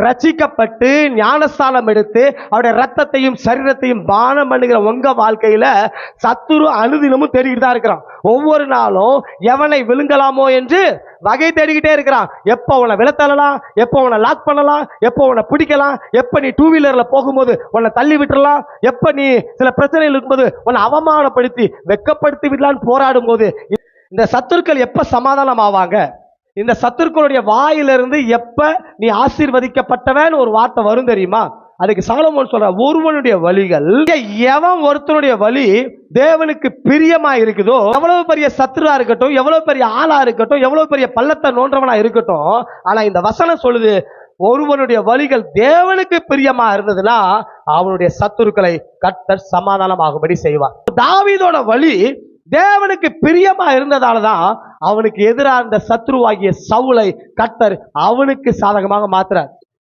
ரட்சிக்கப்பட்டு ஞானஸ்தானம் எடுத்து அவருடைய ரத்தத்தையும் சரீரத்தையும் பானம் பண்ணுகிற உங்க வாழ்க்கையில சத்துரு அனுதினமும் தேடிக்கிட்டு தான் இருக்கிறான். ஒவ்வொரு நாளும் எவனை விழுங்கலாமோ என்று வகை தேடிக்கிட்டே இருக்கிறான். எப்போ உன்னை விளத்தலாம், எப்போ உன்னை லாக் பண்ணலாம், எப்போ உன்னை பிடிக்கலாம், எப்ப நீ 2 வீலர்ல போகும்போது உன்னை தள்ளி விட்டுறலாம், எப்ப நீ சில பிரச்சனைகள் இருக்கும்போது உன்னை அவமானப்படுத்தி வெட்கப்படுத்தி விடலான்னு போராடும் போது இந்த சத்துருக்கள் எப்ப சமாதானம் ஆவாங்க? இந்த சத்துருக்களுடைய வாயிலிருந்து எப்ப நீ ஆசீர்வதிக்கப்பட்டவன் ஒரு வார்த்தை வரும் தெரியுமா? அதுக்கு சாலமோன் சொல்ற, ஒருவனுடைய வழிகள், எவன் ஒருத்தனுடைய வழி தேவனுக்கு பிரியமா இருக்குதோ, எவ்வளவு பெரிய சத்துருவா இருக்கட்டும், எவ்வளவு பெரிய ஆளா இருக்கட்டும், எவ்வளவு பெரிய பள்ளத்தை நோன்றவனா இருக்கட்டும், ஆனா இந்த வசனம் சொல்லுது, ஒருவனுடைய வழிகள் தேவனுக்கு பிரியமா இருந்ததுன்னா அவனுடைய சத்துருக்களை கர்த்தர் சமாதானமாகும்படி செய்வார். தாவீதோட வழி தேவனுக்கு பிரியமா இருந்ததாலதான் அவனுக்கு எதிராக இருந்த சத்ருவாகிய சவுலை கர்த்தர் அவனுக்கு சாதகமாக மாத்துறார்.